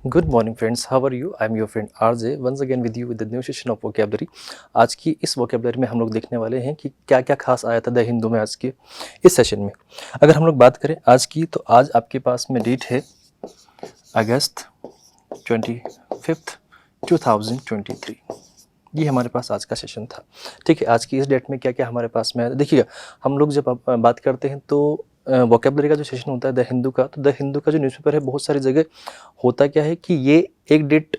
Good morning friends, how are you? I am your friend RJ once again with you with the new session of vocabulary. आज की इस vocabulary में हम लोग देखने वाले हैं कि क्या क्या खास आया था द हिंदू में आज के इस सेशन में। अगर हम लोग बात करें आज की, तो आज आपके पास में डेट है अगस्त 25, 2023। ये हमारे पास आज का सेशन था। ठीक है, आज की इस डेट में क्या क्या हमारे पास में है देखिएगा। हम लोग जब बात करते हैं तो वोकैबुलरी का जो सेशन होता है द हिंदू का, तो द हिंदू का जो न्यूज़पेपर है बहुत सारी जगह होता क्या है कि ये एक डेट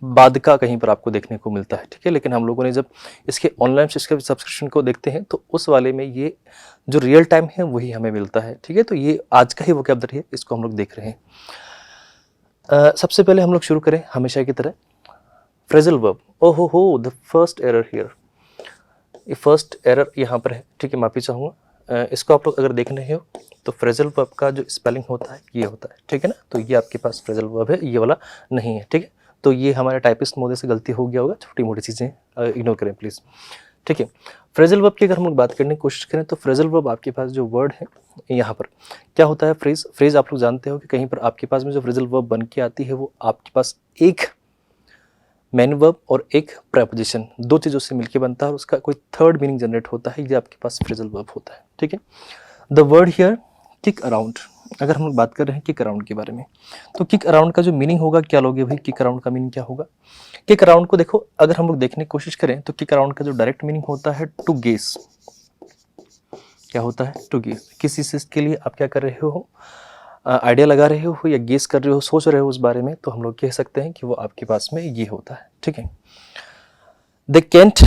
बाद का कहीं पर आपको देखने को मिलता है। ठीक है, लेकिन हम लोगों ने जब इसके ऑनलाइन इसके सब्सक्रिप्शन को देखते हैं तो उस वाले में ये जो रियल टाइम है वही हमें मिलता है। ठीक है, तो ये आज का ही वोकैबुलरी है, इसको हम लोग देख रहे हैं। सबसे पहले हम लोग शुरू करें हमेशा की तरह फ्रेजल वर्ब। ओहो हो, द फर्स्ट एरर हियर, ये फर्स्ट एरर यहाँ पर है। ठीक है, माफी चाहूँगा। इसको आप लोग अगर देख रहे हो तो फ्रेजल वर्ब का जो स्पेलिंग होता है ये होता है। ठीक है ना, तो ये आपके पास फ्रेजल वर्ब है, ये वाला नहीं है। ठीक है, तो ये हमारे टाइपिस्ट मोदे से गलती हो गया होगा, छोटी मोटी चीज़ें इग्नोर करें प्लीज़। ठीक है, फ्रेजल वर्ब की अगर हम लोग बात करने की कोशिश करें तो फ्रेजल वर्ब आपके पास जो वर्ड है यहाँ पर क्या होता है, फ्रेज आप लोग जानते हो कि कहीं पर आपके पास में जो फ्रेजल वर्ब बन के आती है वो आपके पास एक मेन वर्ब और एक प्रेपोजिशन, दो चीज़ों से मिलकर बनता है और उसका कोई थर्ड मीनिंग जनरेट होता है, ये आपके पास फ्रेजल वर्ब होता है। ठीक है, the word here kick around. अगर हम लोग बात कर रहे हैं किक अराउंड के बारे में, तो किक अराउंड का जो मीनिंग होगा, क्या लोगे भाई, किक अराउंड का मीनिंग क्या होगा? किक अराउंड को देखो, अगर हम लोग देखने की कोशिश करें तो किक अराउंड का जो डायरेक्ट मीनिंग होता है टू गेस। क्या होता है? To guess. किसी चीज़ के लिए आप क्या कर रहे हो, आइडिया लगा रहे हो या गेस कर रहे हो, सोच रहे हो उस बारे में, तो हम लोग कह सकते हैं कि वो आपके पास में ये होता है। ठीक है, they can't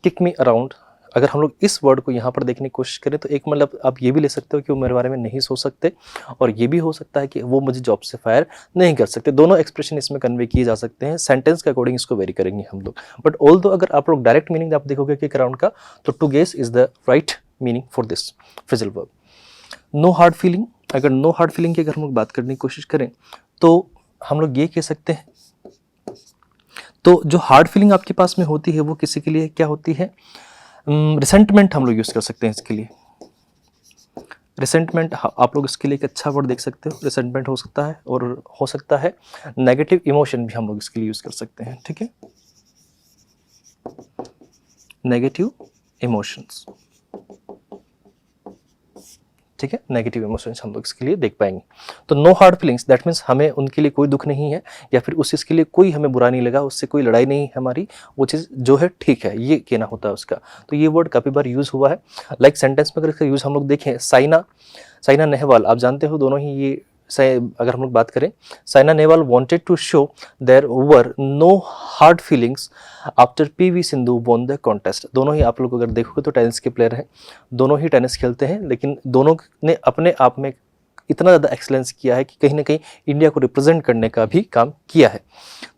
kick me around. अगर हम लोग इस वर्ड को यहाँ पर देखने की कोशिश करें तो एक मतलब आप ये भी ले सकते हो कि वो मेरे बारे में नहीं सोच सकते, और ये भी हो सकता है कि वो मुझे जॉब से फायर नहीं कर सकते। दोनों एक्सप्रेशन इसमें कन्वे किए जा सकते हैं, सेंटेंस के अकॉर्डिंग इसको वेरी करेंगे हम लोग। बट ऑल दो अगर आप लोग डायरेक्ट मीनिंग आप देखोगे कि अराउंड का, तो to guess is the right meaning for this phrasal verb. No hard feeling. अगर नो हार्ड फीलिंग की अगर हम लोग बात करने की कोशिश करें तो हम लोग ये कह सकते हैं, तो जो हार्ड फीलिंग आपके पास में होती है वो किसी के लिए क्या होती है, रिसेंटमेंट हम लोग यूज़ कर सकते हैं इसके लिए। रिसेंटमेंट आप लोग इसके लिए एक अच्छा वर्ड देख सकते हो, रिसेंटमेंट हो सकता है, और हो सकता है नेगेटिव इमोशन भी हम लोग इसके लिए यूज़ कर सकते हैं। ठीक है, नेगेटिव इमोशंस। ठीक है, नेगेटिव इमोशंस हम लोग इसके लिए देख पाएंगे। तो no hard feelings, that means हमें उनके लिए कोई दुख नहीं है, या फिर उस चीज़ के लिए कोई हमें बुरा नहीं लगा, उससे कोई लड़ाई नहीं है हमारी, वो चीज़ जो है ठीक है, ये कहना होता है उसका। तो ये वर्ड काफ़ी बार यूज़ हुआ है। लाइक सेंटेंस में अगर इसका यूज़ हम लोग देखें, साइना नेहवाल, आप जानते हो दोनों ही ये अगर हम लोग बात करें, Saina Nehwal wanted to show there were no hard feelings after PV Sindhu won the contest. दोनों ही आप लोग अगर देखोगे तो टेनिस के प्लेयर हैं, दोनों ही टेनिस खेलते हैं, लेकिन दोनों ने अपने आप में इतना ज़्यादा एक्सीलेंस किया है कि कहीं ना कहीं इंडिया को रिप्रेजेंट करने का भी काम किया है।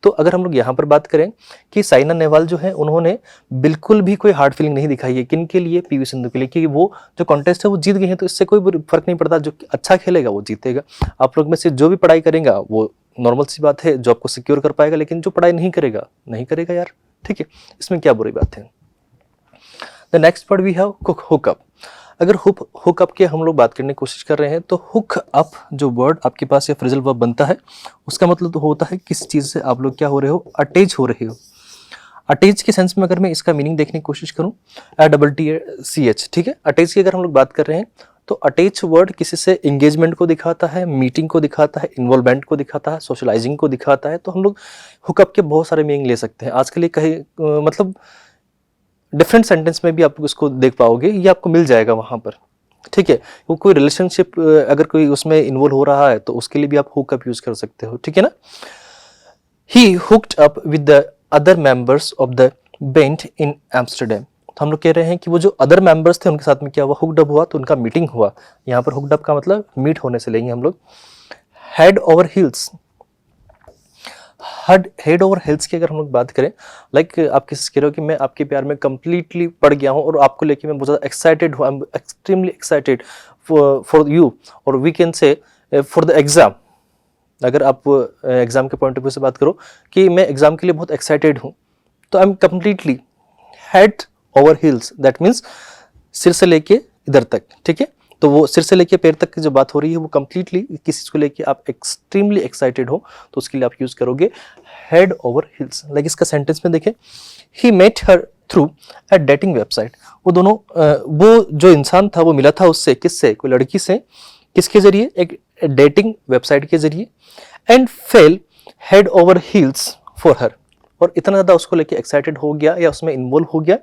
तो अगर हम लोग यहाँ पर बात करें कि साइना नेहवाल जो है उन्होंने बिल्कुल भी कोई हार्ड फीलिंग नहीं दिखाई है, किन के लिए, पीवी सिंधु के लिए, कि वो जो कॉन्टेस्ट है वो जीत गई है, तो इससे कोई फर्क नहीं पड़ता, जो अच्छा खेलेगा वो जीतेगा। आप लोग में से जो भी पढ़ाई करेगा वो नॉर्मल सी बात है, जॉब को सिक्योर कर पाएगा, लेकिन जो पढ़ाई नहीं करेगा नहीं करेगा यार। ठीक है, इसमें क्या बुरी बात है। The next word we have hook up. अगर हुक अप की हम लोग बात करने की कोशिश कर रहे हैं तो हुक अप जो वर्ड आपके पास या फ्रेजल वर्ब बनता है, उसका मतलब तो होता है किस चीज़ से आप लोग क्या हो रहे हो, अटैच हो रहे हो। अटैच के सेंस में अगर मैं इसका मीनिंग देखने की कोशिश करूं, ATTACH। ठीक है, अटैच की अगर हम लोग बात कर रहे हैं तो अटैच वर्ड किसी से इंगेजमेंट को दिखाता है, मीटिंग को दिखाता है, इन्वॉल्वमेंट को दिखाता है, सोशलाइजिंग को दिखाता है। तो हम लोग हुकअप के बहुत सारे मीनिंग ले सकते हैं। आजकल ये कहीं मतलब डिफरेंट सेंटेंस में भी आप उसको देख पाओगे, ये आपको मिल जाएगा वहाँ पर। ठीक है, वो कोई रिलेशनशिप अगर कोई उसमें इन्वॉल्व हो रहा है तो उसके लिए भी आप हुकअप यूज कर सकते हो। ठीक है ना, he hooked up with the other members of the band in Amsterdam. तो हम लोग कह रहे हैं कि वो जो अदर मेंबर्स थे उनके साथ में क्या हुआ, हुक्ड अप हुआ, तो उनका मीटिंग हुआ। यहाँ पर हुक्ड अप का मतलब मीट होने से लेंगे हम लोग। Head over hills. Head over health की अगर हम लोग बात करें, लाइक आप किसी कह रहे हो कि मैं आपके प्यार में कंप्लीटली पड़ गया हूँ और आपको लेके मैं बहुत ज़्यादा एक्साइटेड हूँ, I am extremely excited for you, और we can say for the exam. अगर आप एग्ज़ाम के पॉइंट ऑफ व्यू से बात करो कि मैं एग्ज़ाम के लिए बहुत एक्साइटेड हूँ, तो I am completely head over hills, that means सिर से लेके इधर तक। ठीक है, तो वो सिर से लेके पैर तक की जो बात हो रही है वो कंप्लीटली किसी चीज को लेके आप एक्सट्रीमली एक्साइटेड हो तो उसके लिए आप यूज करोगे हेड ओवर हिल्स। लाइक इसका सेंटेंस में देखें, he met her through a dating website. वो दोनों वो जो इंसान था वो मिला था उससे, किससे, कोई लड़की से, किसके जरिए, एक डेटिंग वेबसाइट के जरिए, and fail head over heels for her. और इतना ज़्यादा उसको लेके एक्साइटेड हो गया या उसमें इन्वॉल्व हो गया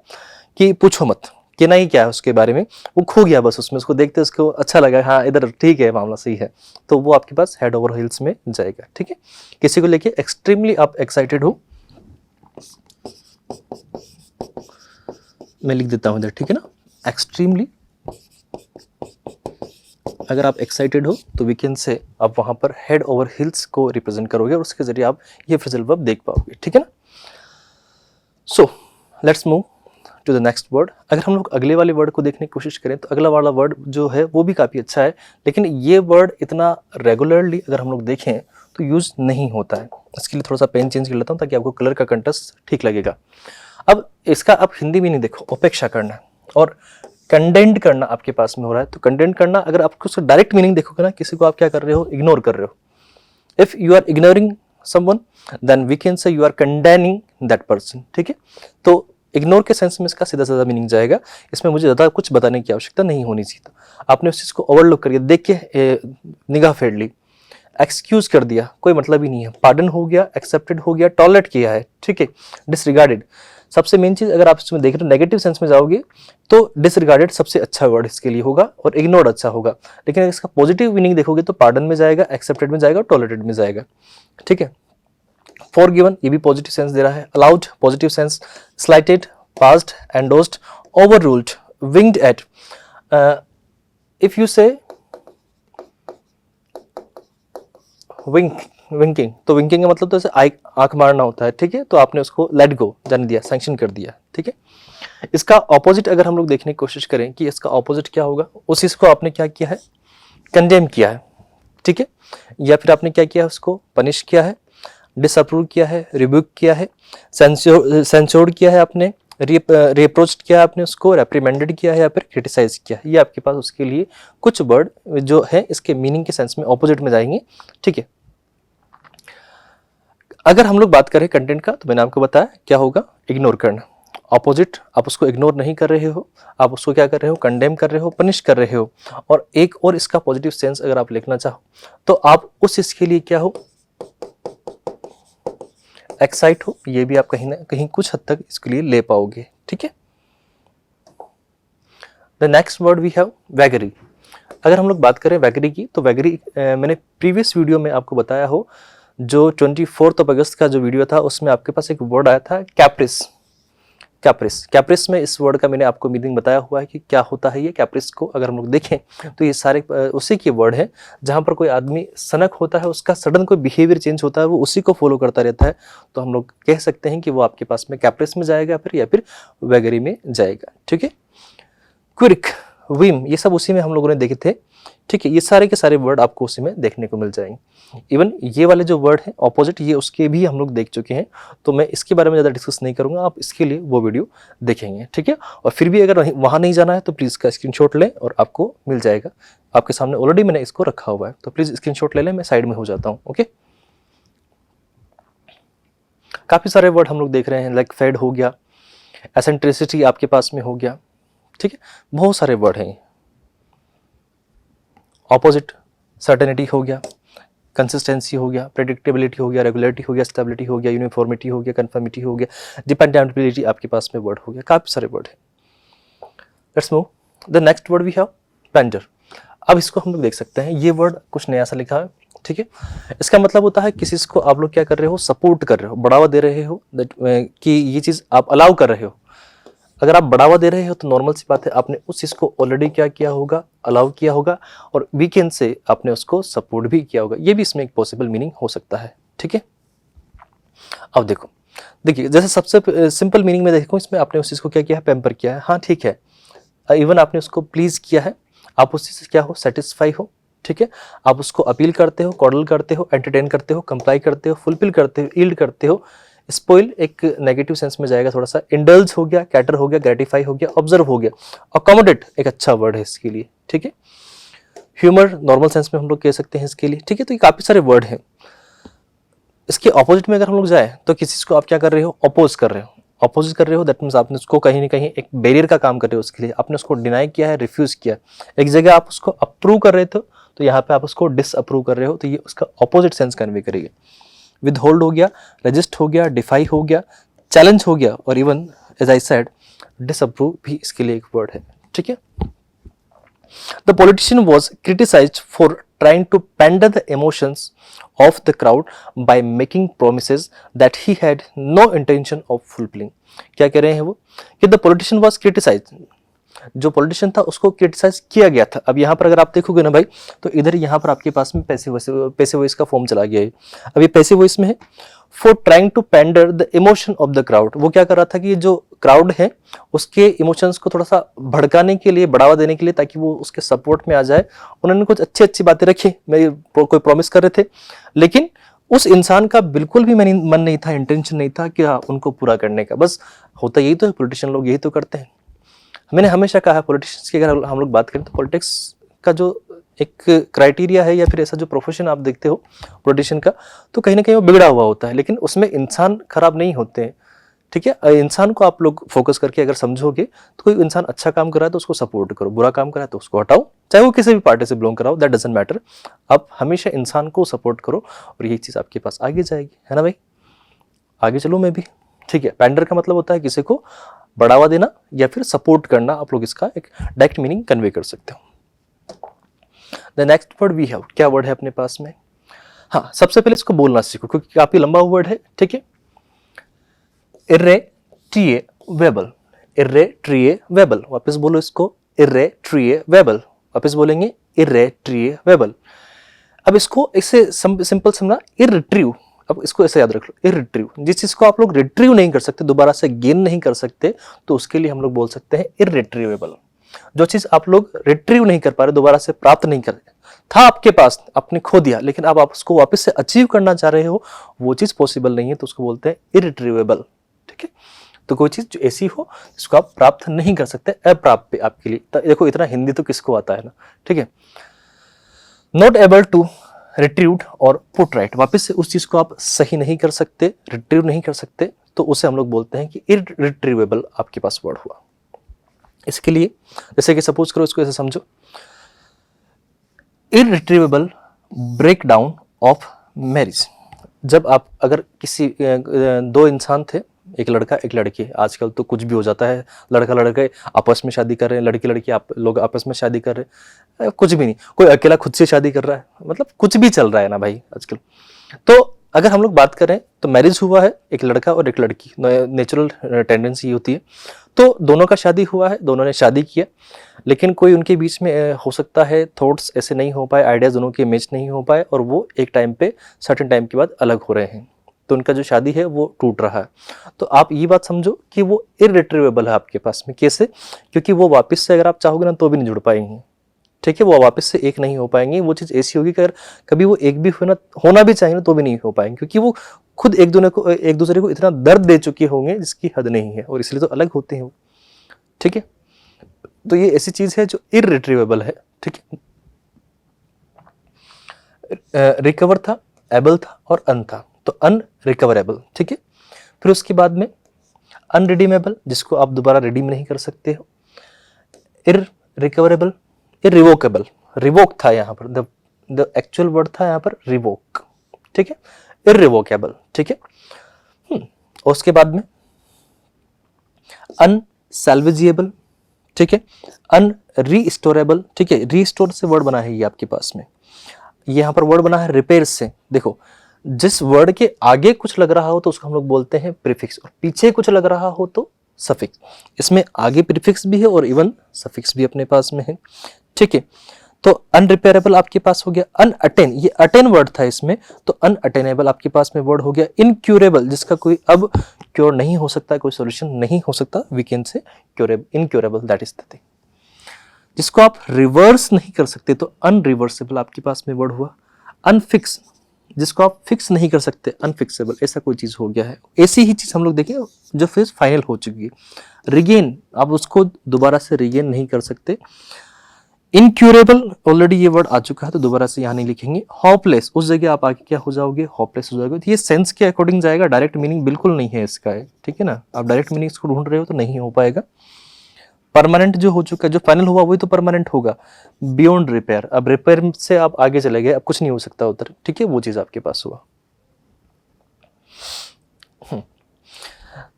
कि पूछो मत, कि नहीं क्या है उसके बारे में, वो खो गया बस उसमें, उसको देखते उसको अच्छा लगा, हाँ इधर ठीक है मामला सही है, तो वो आपके पास हेड ओवर हील्स में जाएगा। ठीक है, किसी को लेके एक्सट्रीमली आप एक्साइटेड हो, मैं लिख देता हूं इधर, ठीक है ना, एक्सट्रीमली अगर आप एक्साइटेड हो तो वी कैन से आप वहां पर हेड ओवर हिल्स को रिप्रेजेंट करोगे और उसके जरिए आप ये फ्रेजल वर्ब देख पाओगे। ठीक है ना। So let's move to the next word. अगर हम लोग अगले वाले वर्ड को देखने की कोशिश करें तो अगला वाला वर्ड जो है वो भी काफ़ी अच्छा है, लेकिन ये वर्ड इतना रेगुलरली अगर हम लोग देखें तो यूज नहीं होता है। इसके लिए थोड़ा सा पेन चेंज कर लेता हूँ ताकि आपको कलर का कंट्रास्ट ठीक लगेगा। अब इसका आप हिंदी में नहीं देखो, अपेक्षा करना और कंडेंट करना आपके पास में हो रहा है। तो कंडेंट करना, अगर आपको उसका डायरेक्ट मीनिंग देखोगे ना, किसी को आप क्या कर रहे हो, इग्नोर कर रहे हो। If you are ignoring someone then we can say you are condemning that person. ठीक है, तो इग्नोर के सेंस में इसका सीधा साधा मीनिंग जाएगा। इसमें मुझे ज़्यादा कुछ बताने की आवश्यकता नहीं होनी चाहिए। आपने उस चीज़ को ओवरलुक करके देख के निगाह फेर ली, एक्सक्यूज कर दिया, कोई मतलब ही नहीं है, पार्डन हो गया, एक्सेप्टेड हो गया, टॉलरेट किया है, ठीक है, डिसरिगार्डेड। सबसे मेन चीज अगर आप इसमें देख रहे हो नेगेटिव सेंस में जाओगे तो डिसरिगार्डेड सबसे अच्छा वर्ड इसके लिए होगा और इग्नोर्ड अच्छा होगा। लेकिन अगर इसका पॉजिटिव मीनिंग देखोगे तो पार्डन में जाएगा, एक्सेप्टेड में जाएगा, टॉलरेटेड में जाएगा। ठीक है, फॉरगिवन ये भी पॉजिटिव सेंस दे रहा है, allowed positive sense, slighted past, endorsed, overruled, winked at. If you say winking, तो विंकिंग का मतलब तो ऐसे आंख मारना होता है। ठीक है, तो आपने उसको लेट गो, जाने दिया, सैंक्शन कर दिया। ठीक है, इसका ऑपोजिट अगर हम लोग देखने की कोशिश करें कि इसका ऑपोजिट क्या होगा, उस चीज को आपने क्या किया है, कंडेम किया है। ठीक है, या फिर आपने क्या किया है, उसको पनिश किया है, डिसअप्रूव किया है, रिब्यूक किया है, सेंसोर्ड किया है आपने, रिप्रोच्ड किया है आपने उसको, रेप्रीमेंडेड किया है या फिर क्रिटिसाइज किया है। ये आपके पास उसके लिए कुछ वर्ड जो है इसके मीनिंग के सेंस में ऑपोजिट में जाएंगे। ठीक है, अगर हम लोग बात करें कंटेंट का तो मैंने आपको बताया क्या होगा, इग्नोर करना। ऑपोजिट, आप उसको इग्नोर नहीं कर रहे हो, आप उसको क्या कर रहे हो, कंडेम कर रहे हो, पनिश कर रहे हो। और एक और इसका पॉजिटिव सेंस अगर आप लिखना चाहो तो आप उस चीज के लिए क्या हो, एक्साइट हो। ये भी आप कहीं ना कहीं कुछ हद तक इसके लिए ले पाओगे। ठीक है, the next word we have vagary. अगर हम लोग बात करें वैगरी की तो वैगरी मैंने प्रीवियस वीडियो में आपको बताया हो, जो 24 अगस्त का जो वीडियो था उसमें आपके पास एक वर्ड आया था कैप्रिस। कैप्रिस में इस वर्ड का मैंने आपको मीनिंग बताया हुआ है कि क्या होता है ये। कैप्रिस को अगर हम लोग देखें तो ये सारे उसी के वर्ड है, जहाँ पर कोई आदमी सनक होता है, उसका सडन कोई बिहेवियर चेंज होता है, वो उसी को फॉलो करता रहता है, तो हम लोग कह सकते हैं कि वो आपके पास में कैप्रिस में जाएगा फिर या फिर वैगरी में जाएगा। ठीक है, क्विक, विम, ये सब उसी में हम लोगों ने देखे थे। ठीक है, ये सारे के सारे वर्ड आपको उसी में देखने को मिल जाएंगे। इवन ये वाले जो वर्ड है ऑपोजिट, ये उसके भी हम लोग देख चुके हैं, तो मैं इसके बारे में ज़्यादा डिस्कस नहीं करूंगा, आप इसके लिए वो वीडियो देखेंगे। ठीक है, और फिर भी अगर वहाँ नहीं जाना है तो प्लीज़ इसका स्क्रीनशॉट लें और आपको मिल जाएगा। आपके सामने ऑलरेडी मैंने इसको रखा हुआ है, तो प्लीज़ स्क्रीनशॉट ले लें, मैं साइड में हो जाता हूँ। ओके, काफ़ी सारे वर्ड हम लोग देख रहे हैं, लाइक फेड हो गया, एसेंट्रिसिटी आपके पास में हो गया। ठीक है, बहुत सारे वर्ड हैं। ऑपोजिट, सर्टेनिटी हो गया, कंसिस्टेंसी हो गया, प्रेडिक्टेबिलिटी हो गया, रेगुलरिटी हो गया, स्टेबिलिटी हो गया, यूनिफॉर्मिटी हो गया, कन्फर्मिटी हो गया, डिपेंडेबिलिटी आपके पास में वर्ड हो गया। काफ़ी सारे वर्ड है। Let's move the next word we have ponder. अब इसको हम लोग देख सकते हैं, ये वर्ड कुछ नया सा लिखा है। ठीक है, इसका मतलब होता है किसी को आप लोग क्या कर रहे हो, सपोर्ट कर रहे हो, बढ़ावा दे रहे हो, कि ये चीज़ आप अलाउ कर रहे हो। अगर आप बढ़ावा दे रहे हो तो नॉर्मल सी बात है, आपने उस चीज़ को ऑलरेडी क्या किया होगा, अलाउ किया होगा, और वीकेंड से आपने उसको सपोर्ट भी किया होगा। ये भी इसमें एक पॉसिबल मीनिंग हो सकता है। ठीक है, अब देखिए जैसे सबसे सिंपल मीनिंग में देखो, इसमें आपने उस चीज़ को क्या किया है, पैम्पर किया है। हाँ ठीक है, इवन आपने उसको प्लीज़ किया है, आप उस चीज़ से क्या हो, सेटिस्फाई हो। ठीक है, आप उसको अपील करते हो, कॉडल करते हो, एंटरटेन करते हो, कंप्लाई करते हो, फुलफिल करते हो, ईल्ड करते हो। स्पॉइल एक नेगेटिव सेंस में जाएगा थोड़ा सा, इंडल्ज हो गया, कैटर हो गया, ग्रेटिफाई हो गया, ऑब्जर्व हो गया, अकोमोडेट एक अच्छा वर्ड है इसके लिए। ठीक है, ह्यूमर नॉर्मल सेंस में हम लोग कह सकते हैं इसके लिए, ठीक है। तो ये काफ़ी सारे वर्ड हैं। इसके ऑपोजिट में अगर हम लोग जाए तो किसी चीज़ को आप क्या कर रहे हो, अपोज कर रहे हो। अपोज कर रहे हो दैट मीन्स आपने उसको कहीं ना कहीं एक बैरियर का काम कर रहे हो, उसके लिए आपने उसको डिनाई किया है, रिफ्यूज किया। एक जगह आप उसको अप्रूव कर रहे थे तो यहाँ पे आप उसको डिसअप्रूव कर रहे हो, तो ये उसका ऑपोजिट सेंस कन्वे करेगी। विद होल्ड हो गया, रजिस्ट हो गया, डिफाई हो गया, चैलेंज हो गया, और even as I said disapprove भी इसके लिए एक वर्ड है, ठीक है। The politician was criticized for trying to pander the emotions of the crowd by making promises that he had no intention of fulfilling. क्या कह रहे हैं वो कि the politician was criticized, जो पॉलिटिशियन था उसको क्रिटिसाइज किया गया था। अब यहाँ पर अगर आप देखोगे ना भाई, तो इधर यहाँ पर आपके पास में पैसिव वॉइस का फॉर्म चला गया है। अब ये पैसिव वॉइस में है for trying to ponder the emotion of the crowd. वो क्या कर रहा था कि जो क्राउड है उसके इमोशंस को थोड़ा सा भड़काने के लिए, बढ़ावा देने के लिए, ताकि वो उसके सपोर्ट में आ जाए। उन्होंने कुछ अच्छी अच्छी बातें रखी, मैं कोई प्रॉमिस कर रहे थे, लेकिन उस इंसान का बिल्कुल भी मन नहीं था, इंटेंशन नहीं था कि उनको पूरा करने का। बस होता यही तो है, पॉलिटिशियन लोग यही तो करते हैं। मैंने हमेशा कहा है पॉलिटिशियंस की अगर हम लोग बात करें तो पॉलिटिक्स का जो एक क्राइटेरिया है या फिर ऐसा जो प्रोफेशन आप देखते हो पॉलिटिशियन का, तो कहीं ना कहीं वो बिगड़ा हुआ होता है, लेकिन उसमें इंसान खराब नहीं होते हैं, ठीक है। इंसान को आप लोग फोकस करके अगर समझोगे तो कोई इंसान अच्छा काम कर रहा है तो उसको सपोर्ट करो, बुरा काम कर रहा है तो उसको हटाओ, चाहे वो किसी भी पार्टी से बिलोंग कराओ, दैट डजंट मैटर। आप हमेशा इंसान को सपोर्ट करो और यही चीज़ आपके पास आगे जाएगी, है ना भाई। आगे चलो मैं भी, ठीक है। पैंडर का मतलब होता है किसी को बढ़ावा देना या फिर सपोर्ट करना, आप लोग इसका एक डायरेक्ट मीनिंग कन्वे कर सकते हो। The next word we have, क्या वर्ड है अपने पास में? हाँ, सबसे पहले इसको बोलना सीखो क्योंकि काफी लंबा वर्ड है, ठीक है। इर्रेट्रिएवेबल, इर्रेट्रिएवेबल, वापस बोलो इसको, इर्रेट्रिएवेबल, वापस बोलेंगे इर्रेट्रिएवेबल। अब इसको इससे सिंपल समझना, इर्रिट्रीव। अब इसको ऐसे याद रख लो, इर्रिट्रीव, जिस चीज को आप लोग रिट्रीव नहीं कर सकते, दोबारा से गेन नहीं कर सकते, तो उसके लिए हम लोग बोल सकते हैं इर्रिट्रीवेबल। जो चीज आप लोग रिट्रीव नहीं कर पा रहे, दोबारा से प्राप्त नहीं कर रहे, था आपके पास, आपने खो दिया, लेकिन अब आप उसको वापस से अचीव करना चाह रहे हो, वो चीज पॉसिबल नहीं है, तो उसको बोलते हैं इर्रिट्रीवेबल, ठीक है। तो कोई चीज जो ऐसी हो जिसको आप प्राप्त नहीं कर सकते, अप्राप्य आपके लिए। तो देखो इतना हिंदी तो किसको आता है ना, ठीक है। नॉट एबल टू रिट्रीव्ड और पुट राइट, वापस से उस चीज को आप सही नहीं कर सकते, रिट्रीव नहीं कर सकते, तो उसे हम लोग बोलते हैं कि इर्रिट्रीवेबल आपके पास वर्ड हुआ। इसके लिए जैसे कि सपोज करो, इसको ऐसे समझो, इर्रिट्रीवेबल ब्रेक डाउन ऑफ मैरिज। जब आप अगर किसी दो इंसान थे, एक लड़का एक लड़की, आजकल तो कुछ भी हो जाता है, लड़का लड़के आपस में शादी कर रहे हैं, लड़की लड़की आप लोग आपस में शादी कर रहे हैं, कुछ भी नहीं, कोई अकेला खुद से शादी कर रहा है, मतलब कुछ भी चल रहा है ना भाई आजकल। तो अगर हम लोग बात करें तो मैरिज हुआ है एक लड़का और एक लड़की, नेचुरल टेंडेंसी होती है, तो दोनों का शादी हुआ है, दोनों ने शादी किया, लेकिन कोई उनके बीच में हो सकता है थॉट्स ऐसे नहीं हो पाए, आइडियाज दोनों के मैच नहीं हो पाए, और वो एक टाइम पे सर्टेन टाइम के बाद अलग हो रहे हैं, तो उनका जो शादी है वो टूट रहा है। तो आप ये बात समझो कि वो इर्रिट्रीवेबल है आपके पास में। कैसे? क्योंकि वो वापस से अगर आप चाहोगे ना तो भी नहीं जुड़ पाएंगे, ठीक है। वो वापस से एक नहीं हो पाएंगे, वो चीज़ ऐसी होगी कि अगर कभी वो एक भी होना भी चाहिए ना तो भी नहीं हो पाएंगे, क्योंकि वो खुद एक दूसरे को इतना दर्द दे चुके होंगे जिसकी हद नहीं है, और इसलिए तो अलग होते हैं वो, ठीक है। तो ये ऐसी चीज है जो इर्रिट्रीवेबल है, ठीक है। रिकवर था, एबल था और अन था, तो अनरिकवरेबल, ठीक है। फिर उसके बाद में अनरिडीमेबल, जिसको आप दोबारा रिडीम नहीं कर सकते हो। इररिकवरेबल, इररिवोकेबल, रिवोक था यहाँ पर, द एक्चुअल वर्ड था यहाँ पर रिवोक, ठीक है, इररिवोकेबल, ठीक है। और उसके बाद में अनसैल्वेजिएबल, ठीक है, अनरीस्टोरेबल, ठीक है। रीस्टोर से वर्ड बना है ये आपके पास में, यहाँ पर वर्ड बना है रिपेयर से। देखो, जिस वर्ड के आगे कुछ लग रहा हो तो उसको हम लोग बोलते हैं प्रीफिक्स, और पीछे कुछ लग रहा हो तो सफिक्स। इसमें आगे प्रीफिक्स भी है और इवन सफिक्स भी अपने पास में है, ठीक है। तो अनरिपेयरेबल आपके पास हो गया। अनअटेन, ये अटेन वर्ड था इसमें, तो अनअटेनेबल आपके पास में वर्ड हो गया। इनक्यूरेबल, जिसका कोई अब क्योर नहीं हो सकता, कोई सोल्यूशन नहीं हो सकता, we can say incurable, that is the thing. जिसको आप रिवर्स नहीं कर सकते तो अनरिवर्सेबल आपके पास में वर्ड हुआ। अनफिक्स, जिसको आप फिक्स नहीं कर सकते, अनफिक्सेबल, ऐसा कोई चीज हो गया है। ऐसी ही चीज हम लोग देखें जो फिर फाइनल हो चुकी है। रिगेन, आप उसको दोबारा से रिगेन नहीं कर सकते। इनक्यूरेबल, ऑलरेडी ये वर्ड आ चुका है तो दोबारा से यहाँ नहीं लिखेंगे। होपलेस, उस जगह आप आके क्या हो जाओगे, होपलेस हो जाओगे। तो ये सेंस के अकॉर्डिंग जाएगा, डायरेक्ट मीनिंग बिल्कुल नहीं है इसका है, ठीक है ना। आप डायरेक्ट मीनिंग इसको ढूंढ रहे हो तो नहीं हो पाएगा। परमानेंट जो हो चुका है, जो फाइनल हुआ वही तो परमानेंट होगा। बियॉन्ड रिपेयर, अब रिपेयर से आप आगे चले गए, अब कुछ नहीं हो सकता उधर, ठीक है, वो चीज आपके पास हुआ।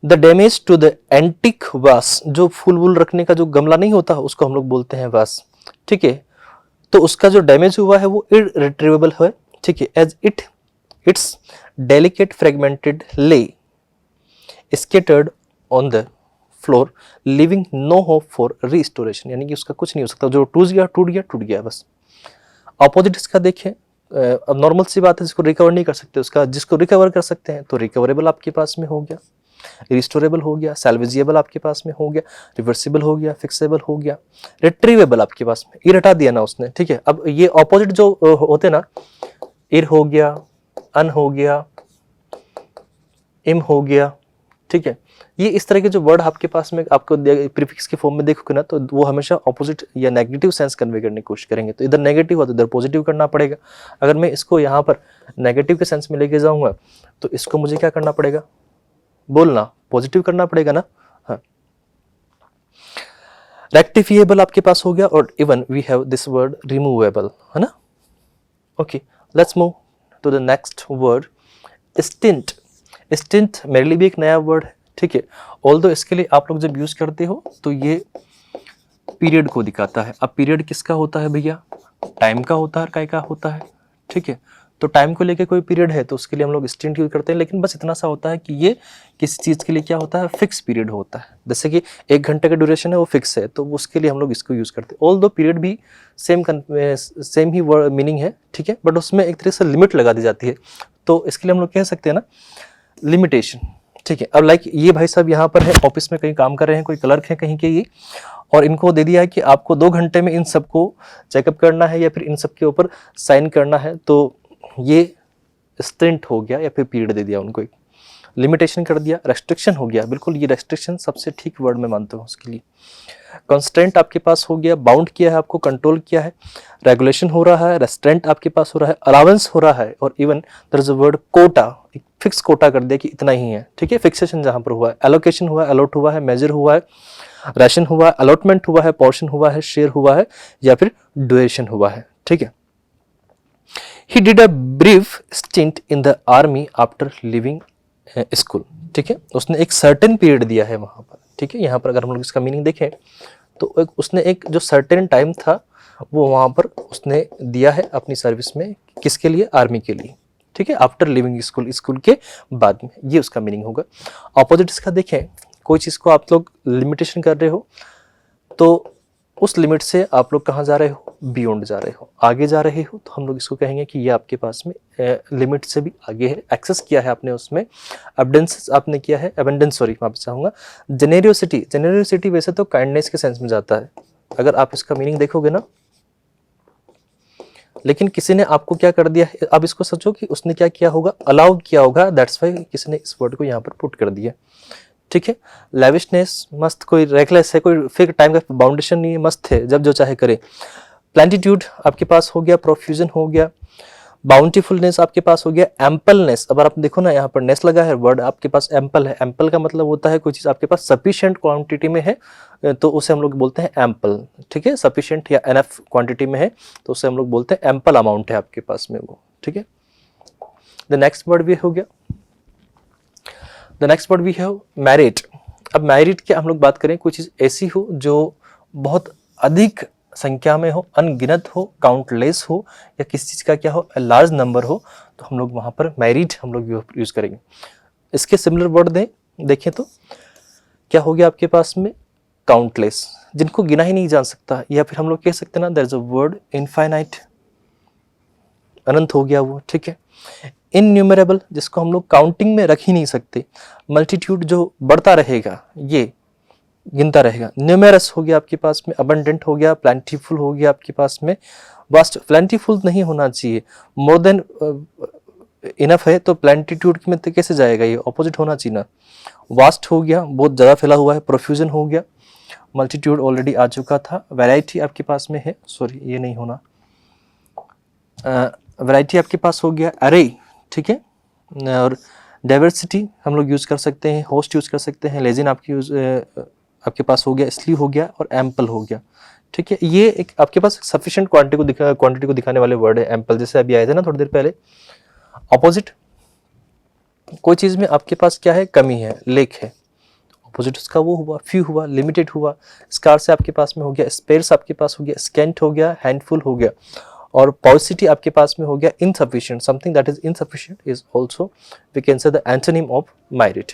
The damage to the antique vase, जो फूल वूल रखने का जो गमला नहीं होता उसको हम लोग बोलते हैं वास, ठीक है। तो उसका जो डैमेज हुआ है वो इररिट्रीवेबल है, ठीक है। As its delicate fragmented lay scattered on the floor leaving no hope for restoration, यानी कि उसका कुछ नहीं हो सकता, जो टूट गया बस। अपोजिट इसका देखें, अब नॉर्मल सी बात है, जिसको रिकवर नहीं कर सकते उसका, जिसको रिकवर कर सकते हैं तो रिकवरेबल आपके पास में हो गया, रिस्टोरेबल हो गया, सैल्वेजिएबल आपके पास में हो गया, रिवर्सिबल हो गया, फिक्सेबल हो गया, रिट्रीवेबल आपके पास में। ईर हटा दिया ना उसने, ठीक है। अब ये ऑपोजिट जो होते ना, इर हो गया, अन हो गया, इम हो गया, ठीक है। ये इस तरह के जो वर्ड आपके पास में आपको प्रीफिक्स के फॉर्म में देखोगे ना, तो वो हमेशा ऑपोजिट या नेगेटिव सेंस कन्वे करने की कोशिश करेंगे। तो इधर नेगेटिव हो तो इधर पॉजिटिव करना पड़ेगा। अगर मैं इसको यहाँ पर नेगेटिव के सेंस में लेके जाऊंगा तो इसको मुझे क्या करना पड़ेगा, बोलना पॉजिटिव करना पड़ेगा ना। हाँ, रेक्टिफिएबल आपके पास हो गया, और even we have this word removable, है ना। Okay, let's move to the next word, stint. Stint मेरे लिए भी एक नया वर्ड है, ठीक है। ऑल्दो इसके लिए आप लोग जब यूज करते हो तो ये पीरियड को दिखाता है। अब पीरियड किसका होता है भैया, टाइम का होता है, काय का होता है, ठीक है। तो टाइम को लेके कोई पीरियड है तो उसके लिए हम लोग स्टिंट यूज करते हैं, लेकिन बस इतना सा होता है कि ये किसी चीज के लिए क्या होता है, फिक्स पीरियड होता है। जैसे कि 1 घंटे का ड्यूरेशन है वो फिक्स है, तो उसके लिए हम लोग इसको यूज करते हैं। ऑल्दो पीरियड भी सेम ही मीनिंग है, ठीक है, बट उसमें एक तरह से लिमिट लगा दी जाती है, तो इसके लिए हम लोग कह सकते हैं ना लिमिटेशन, ठीक है। अब लाइक ये भाई साहब यहाँ पर है, ऑफिस में कहीं काम कर रहे हैं, कोई क्लर्क है कहीं के ये, और इनको दे दिया है कि आपको 2 घंटे में इन सबको चेकअप करना है या फिर इन सब के ऊपर साइन करना है, तो ये स्टिंट हो गया या फिर पीरियड दे दिया उनको, एक लिमिटेशन कर दिया, रेस्ट्रिक्शन हो गया। बिल्कुल ये रेस्ट्रिक्शन सबसे ठीक वर्ड मैं मानता हूँ उसके लिए। कंस्ट्रेंट आपके पास हो गया, बाउंड किया है, आपको कंट्रोल किया है, रेगुलेशन हो रहा है, रेस्ट्रेंट आपके पास हो रहा है, अलाउंस हो रहा है, और even there is a word quota, एक फिक्स कोटा कर दिया कि इतना ही है, ठीक है। फिक्सेशन जहां पर हुआ है, एलोकेशन हुआ है, अलॉट हुआ है, मेजर हुआ है, राशन हुआ है, अलॉटमेंट हुआ है, पोर्शन हुआ है, शेयर हुआ है, या फिर ड्यूरेशन हुआ है, ठीक है। He did a brief stint in the army after leaving school, ठीक है। उसने एक सर्टेन पीरियड दिया है वहां पर, ठीक है। यहाँ पर अगर हम लोग इसका मीनिंग देखें तो उसने एक जो सर्टेन टाइम था वो वहां पर उसने दिया है अपनी सर्विस में, किसके लिए, आर्मी के लिए, ठीक है। आफ्टर लिविंग स्कूल, स्कूल के बाद में, ये उसका मीनिंग होगा। ऑपोजिट इसका देखें, कोई चीज को आप लोग लिमिटेशन कर रहे हो तो उस लिमिट से आप लोग कहाँ जा रहे हो, बियॉन्ड जा रहे हो, आगे जा रहे हो, तो हम लोग इसको कहेंगे कि ये आपके पास में लिमिट से भी आगे है, एक्सेस किया है आपने उसमें, एबडेंस आपने किया है, एबेंडेंस, सॉरी वापस चाहूँगा। जेनेरियोसिटी, जेनेरियोसिटी वैसे तो काइंडनेस के सेंस में जाता है अगर आप इसका मीनिंग देखोगे ना, लेकिन किसी ने आपको क्या कर दिया है, आप इसको सोचो कि उसने क्या किया होगा, अलाउ किया होगा, दैट्स वाई किसी ने इस वर्ड को यहाँ पर पुट कर दिया, ठीक है। लेविशनेस, मस्त, कोई रेकलेस है, कोई फिर टाइम का बाउंडेशन नहीं है, मस्त है, जब जो चाहे करे। प्लेंटीट्यूड आपके पास हो गया, प्रोफ्यूजन हो गया, बाउंटीफुलनेस आपके पास हो गया, एम्पलनेस। अब आप देखो ना यहाँ पर नेस लगा है, वर्ड आपके पास एम्पल है। एम्पल का मतलब होता है कोई चीज आपके पास सफिशिएंट क्वांटिटी में है तो उसे हम लोग बोलते हैं एम्पल, ठीक है। सफिशिएंट या एनफ क्वांटिटी में है तो उसे हम लोग बोलते हैं एम्पल अमाउंट है आपके पास में वो, ठीक है। द नेक्स्ट वर्ड भी हो गया, the next word we have merit. अब मैरिट की हम लोग बात करें, कोई चीज ऐसी हो जो बहुत अधिक संख्या में हो, अनगिनत हो, काउंटलेस हो, या किसी चीज का क्या हो, लार्ज नंबर हो, तो हम लोग वहां पर मैरिट हम लोग यूज करेंगे। इसके सिमिलर वर्ड देखें तो क्या हो गया आपके पास में, काउंटलेस, जिनको गिना ही नहीं जा सकता, या फिर हम लोग कह सकते हैं ना there is a word infinite, अनंत हो गया वो, ठीक है। इनन्यूमरेबल, जिसको हम लोग काउंटिंग में रख ही नहीं सकते। मल्टीट्यूड, जो बढ़ता रहेगा, ये गिनता रहेगा। न्यूमेरस हो गया आपके पास में, अबंडेंट हो गया, प्लेंटीफुल हो गया आपके पास में, वास्ट, प्लेंटीफुल नहीं होना चाहिए, मोर देन इनफ है तो प्लेंटीट्यूड में तो कैसे जाएगा, ये ऑपोजिट होना चाहिए ना। वास्ट हो गया, बहुत ज़्यादा फैला हुआ है, प्रोफ्यूजन हो गया, मल्टीट्यूड ऑलरेडी आ चुका था, वैरायटी आपके पास में है, सॉरी ये नहीं होना, वैरायटी आपके पास हो गया, अरे, ठीक है, और डाइवर्सिटी हम लोग यूज़ कर सकते हैं, होस्ट यूज़ कर सकते हैं, लेजिन आपके पास हो गया, इसलिए हो गया, और एम्पल हो गया, ठीक है। ये एक आपके पास सफिशिएंट क्वांटिटी को दिखाने वाले वर्ड है, एम्पल, जैसे अभी आए थे ना थोड़ी देर पहले। ऑपोजिट, कोई चीज़ में आपके पास क्या है, कमी है, लेक है, ऑपोजिट उसका वो हुआ, फ्यू हुआ, लिमिटेड हुआ, स्कार से आपके पास में हो गया, स्पेर्स आपके पास हो गया, स्कैंट हो गया, हैंडफुल हो गया, और पॉसिटी आपके पास में हो गया, insufficient, something that is insufficient is also we can say the antonym of merit.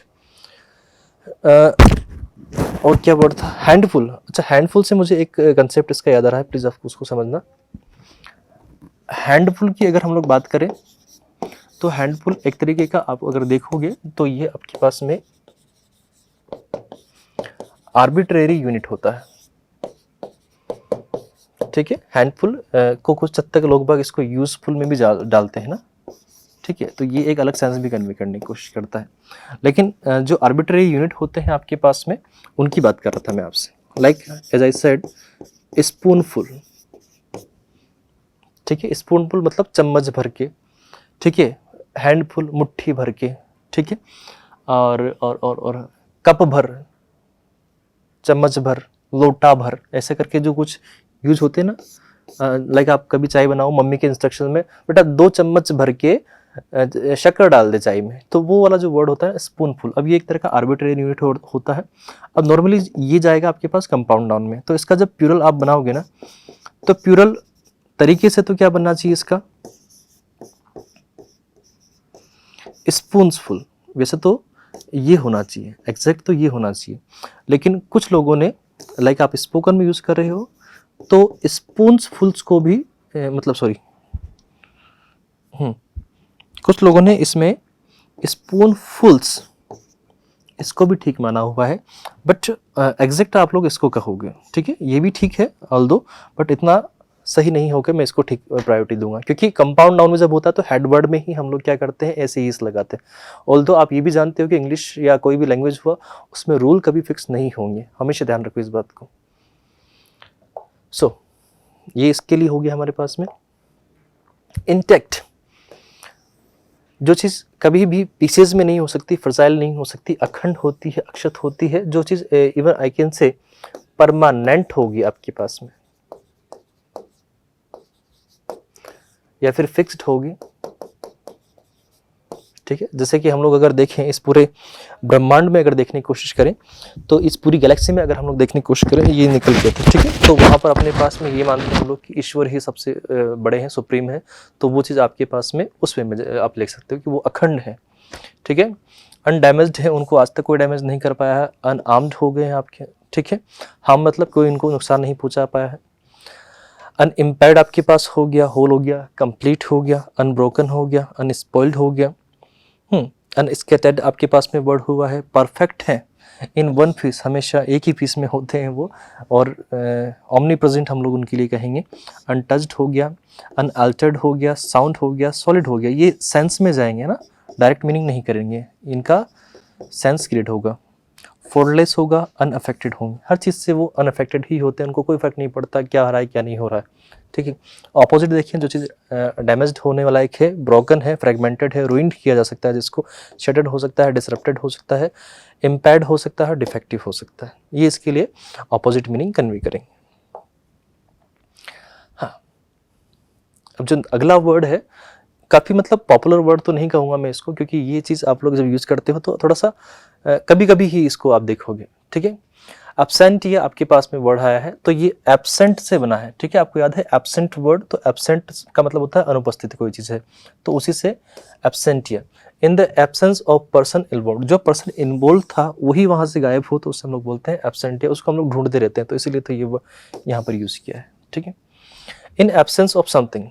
और क्या वर्ड था, हैंडफुल। अच्छा, हैंडफुल से मुझे एक कंसेप्ट इसका याद आ रहा है, प्लीज आप उसको समझना। हैंडफुल की अगर हम लोग बात करें तो हैंडफुल एक तरीके का, आप अगर देखोगे तो ये आपके पास में आर्बिट्रेरी यूनिट होता है, ठीक है। हैंडफुल को कुछ हद तक लोग बाग इसको यूजफुल में भी डालते हैं ना, ठीक है, तो ये एक अलग सेंस भी कन्वे करने की कोशिश करता है, लेकिन जो आर्बिट्रेरी यूनिट होते हैं आपके पास में, उनकी बात कर रहा था मैं आपसे। Like as I said, spoonful, ठीक है, स्पूनफुल मतलब चम्मच भर के, ठीक है, हैंडफुल मुट्ठी भर के, ठीक है, और कप भर, चम्मच भर, लोटा भर, ऐसे करके जो कुछ यूज होते हैं ना, लाइक आप कभी चाय बनाओ, मम्मी के इंस्ट्रक्शन में बेटा 2 चम्मच भर के शक्कर डाल दे चाय में, तो वो वाला जो वर्ड होता है स्पूनफुल। अब ये एक तरह का आर्बिट्रेरी यूनिट होता है। अब नॉर्मली ये जाएगा आपके पास कंपाउंड नाउन में, तो इसका जब प्यूरल आप बनाओगे ना, तो प्यूरल तरीके से तो क्या बनना चाहिए इसका, स्पून्सफुल, वैसे तो ये होना चाहिए, एग्जैक्ट तो ये होना चाहिए, लेकिन कुछ लोगों ने, लाइक आप स्पोकन में यूज कर रहे हो, तो स्पून्सफुल्स को भी मतलब सॉरी, कुछ लोगों ने इसमें स्पूनफुल्स इसको भी ठीक माना हुआ है, बट एग्जैक्ट आप लोग इसको कहोगे, ठीक है, ये भी ठीक है ऑल्दो, बट इतना सही नहीं होकर मैं इसको ठीक प्रायोरिटी दूंगा, क्योंकि कंपाउंड नाउन में जब होता है तो हेड वर्ड में ही हम लोग क्या करते हैं, ऐसे ही लगाते हैं। ऑल्दो आप ये भी जानते हो कि इंग्लिश या कोई भी लैंग्वेज हुआ, उसमें रूल कभी फिक्स नहीं होंगे, हमेशा ध्यान रखो इस बात को। सो ये इसके लिए हो गया हमारे पास में। इंटेक्ट, जो चीज़ कभी भी पीसेज में नहीं हो सकती, फ्रजाइल नहीं हो सकती, अखंड होती है, अक्षत होती है, जो चीज़ even I can say permanent होगी आपके पास में, या फिर फिक्स्ड होगी, ठीक है। जैसे कि हम लोग अगर देखें इस पूरे ब्रह्मांड में, अगर देखने की कोशिश करें, तो इस पूरी गैलेक्सी में अगर हम लोग देखने की कोशिश करें, ये निकल गया था, ठीक है, तो वहाँ पर अपने पास में ये मानते हैं हम लोग कि ईश्वर ही सबसे बड़े हैं, सुप्रीम है, तो वो चीज़ आपके पास में उस वे में आप लिख सकते हो कि वो अखंड है, ठीक है। अनडैमेज्ड है, उनको आज तक कोई डैमेज नहीं कर पाया है, अनआर्म्ड हो गए हैं आपके, ठीक है, हार्म मतलब कोई इनको नुकसान नहीं पहुँचा पाया है। अनइम्पेयर्ड आपके पास हो गया, होल हो गया, कंप्लीट हो गया, अनब्रोकन हो गया, अनस्पॉइल्ड हो गया, अनस्कैटर्ड आपके पास में वर्ड हुआ है, परफेक्ट है, इन वन पीस, हमेशा एक ही पीस में होते हैं वो, और ओमनी प्रेजेंट हम लोग उनके लिए कहेंगे। अनटच्ड हो गया, अनअल्टर्ड हो गया, साउंड हो गया, सॉलिड हो गया, ये सेंस में जाएंगे ना, डायरेक्ट मीनिंग नहीं करेंगे, इनका सेंस क्रिएट होगा। फॉरलेस होगा, अनअफेक्टेड होंगे, हर चीज़ से वो अनअफेक्टेड ही होते हैं, उनको कोई फर्क नहीं पड़ता क्या हो रहा है क्या नहीं हो रहा है, ठीक है। ऑपोजिट देखिए, जो चीज़ डैमेज्ड होने वाला एक है, ब्रोकन है, फ्रेगमेंटेड है, रूइंड किया जा सकता है, जिसको शटर्ड हो सकता है, डिसरप्टेड हो सकता है, इम्पेयर्ड हो सकता है, डिफेक्टिव हो सकता है, ये इसके लिए ऑपोजिट मीनिंग कन्वे करेंगे। हाँ, अब जो अगला वर्ड है, काफ़ी मतलब पॉपुलर वर्ड तो नहीं कहूँगा मैं इसको, क्योंकि ये चीज़ आप लोग जब यूज़ करते हो तो थोड़ा सा कभी कभी ही इसको आप देखोगे, ठीक है। एब्सेंट, ये आपके पास में वर्ड आया है, तो ये एब्सेंट से बना है, ठीक है, आपको याद है एब्सेंट वर्ड, तो एब्सेंट का मतलब होता है अनुपस्थित कोई चीज़ है, तो उसी से absent. In the absence of person involve, जो पर्सन इन्वॉल्व था वही वहाँ से गायब हो, तो उससे हम लोग बोलते हैं एब्सेंट, उसको हम लोग ढूंढते रहते हैं, तो इसीलिए तो ये यहाँ पर यूज़ किया है, ठीक है। इन एब्सेंस ऑफ समथिंग,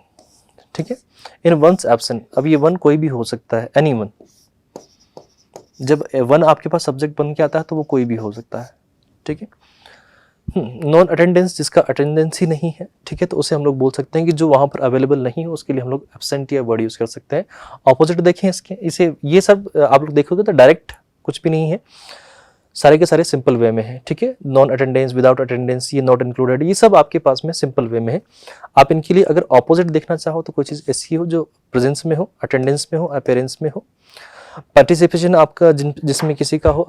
ठीक है, इन वंस एब्सेंट, अब ये वन कोई भी हो सकता है, एनी वन, जब वन आपके पास सब्जेक्ट बन के आता है तो वो कोई भी हो सकता है, ठीक है। नॉन अटेंडेंस, जिसका अटेंडेंस ही नहीं है, ठीक है, तो उसे हम लोग बोल सकते हैं कि जो वहाँ पर अवेलेबल नहीं हो, उसके लिए हम लोग एब्सेंट या वर्ड यूज़ कर सकते हैं। ऑपोजिट देखें इसके, इसे ये सब आप लोग देखोगे तो डायरेक्ट कुछ भी नहीं है, सारे के सारे सिंपल वे में है, ठीक है। नॉन अटेंडेंस, विदाउट अटेंडेंस, ये नॉट इंक्लूडेड, ये सब आपके पास में सिंपल वे में है। आप इनके लिए अगर ऑपोजिट देखना चाहो तो कोई चीज़ ऐसी हो जो प्रेजेंस में हो, अटेंडेंस में हो, अपीयरेंस में हो, पार्टिसिपेशन आपका जिसमें किसी का हो,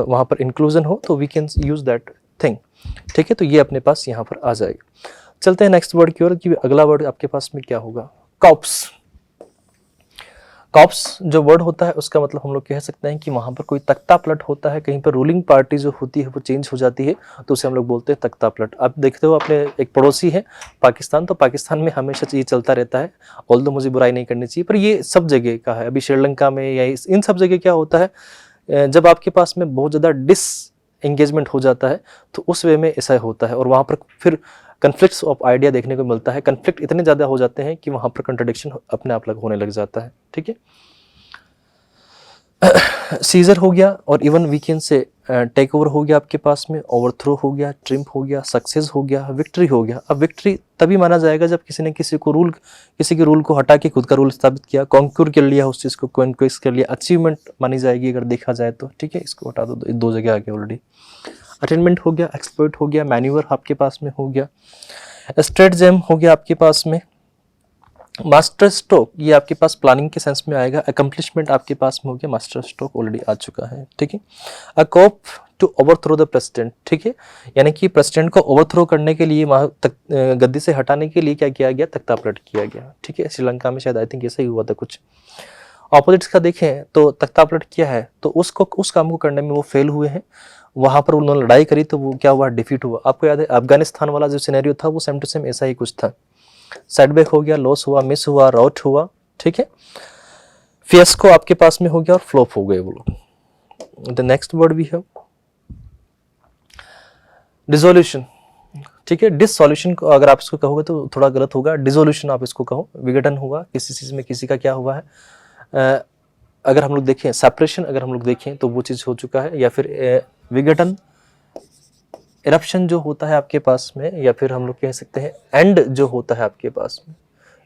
वहाँ पर इंक्लूजन हो, तो we can use that thing, ठीक है। तो ये अपने पास यहाँ पर आ जाएगा। चलते हैं नेक्स्ट वर्ड की ओर कि अगला वर्ड आपके पास में क्या होगा। कॉप्स। कॉप्स जो वर्ड होता है उसका मतलब हम लोग कह सकते हैं कि वहाँ पर कोई तख्ता पलट होता है, कहीं पर रूलिंग पार्टी जो होती है वो चेंज हो जाती है, तो उसे हम लोग बोलते हैं तख्ता पलट। आप देखते हो अपने एक पड़ोसी है पाकिस्तान, तो पाकिस्तान में हमेशा ये चलता रहता है, ऑल्दो मुझे बुराई नहीं करनी चाहिए, पर ये सब जगह का है। अभी श्रीलंका में या इन सब जगह क्या होता है, जब आपके पास में बहुत ज़्यादा एंगेजमेंट हो जाता है तो उस वे में ऐसा होता है, और वहाँ पर फिर कन्फ्लिक्ट्स ऑफ आइडिया देखने को मिलता है। कन्फ्लिक्ट इतने ज़्यादा हो जाते हैं कि वहाँ पर कंट्रडिक्शन अपने आप होने लग जाता है, ठीक है। सीजर हो गया, और इवन वीकेंड से टेक ओवर हो गया आपके पास में, ओवरथ्रो हो गया, ट्रिम्प हो गया, सक्सेस हो गया, विक्ट्री हो गया। अब विक्ट्री तभी माना जाएगा जब किसी ने किसी के रूल को हटा के खुद का रूल स्थापित किया, कॉन्क्यूर कर लिया, उस चीज़ को कॉन्क्वेस्ट कर लिया, अचीवमेंट मानी जाएगी अगर देखा जाए तो, ठीक है। इसको हटा दो, दो जगह आगे ऑलरेडी। अटेनमेंट हो गया, एक्सप्लोइट हो गया, मैन्यूवर आपके पास में हो गया, स्ट्रेटजेम हो गया आपके पास में, मास्टर स्ट्रोक ये आपके पास प्लानिंग के सेंस में आएगा, अकम्पलिशमेंट आपके पास में हो गया, मास्टर स्ट्रोक ऑलरेडी आ चुका है, ठीक है। अ कोप टू ओवरथ्रो द प्रेसिडेंट, ठीक है, यानी कि प्रेसिडेंट को ओवरथ्रो करने के लिए, गद्दी से हटाने के लिए क्या किया गया, तख्ता पलट किया गया, ठीक है। श्रीलंका में शायद आई थिंक ऐसा ही हुआ था कुछ। ऑपोजिट्स का देखें तो तख्ता पलट किया है, तो उस काम को करने में वो फेल हुए हैं, वहां पर उन्होंने लड़ाई करी तो वो क्या हुआ, डिफीट हुआ। आपको याद है अफगानिस्तान वाला जो सिनेरियो था वो सेम टू सेम ऐसा ही कुछ था। सेटबैक हो गया, लॉस हुआ, मिस हुआ, राउट हुआ, ठीक है। फियस्को आपके पास में हो गया और फ्लॉप हो गए वो लोग। The next word we have dissolution, ठीक है। डिसोल्यूशन को अगर आप इसको कहोगे तो थोड़ा गलत होगा, डिसोल्यूशन आप इसको कहो। विघटन हुआ, किसी चीज में किसी का क्या हुआ है। अगर हम लोग देखें सेपरेशन, अगर हम लोग देखें तो वो चीज हो चुका है, या फिर विघटन, इरप्शन जो होता है आपके पास में, या फिर हम लोग कह सकते हैं एंड जो होता है आपके पास में,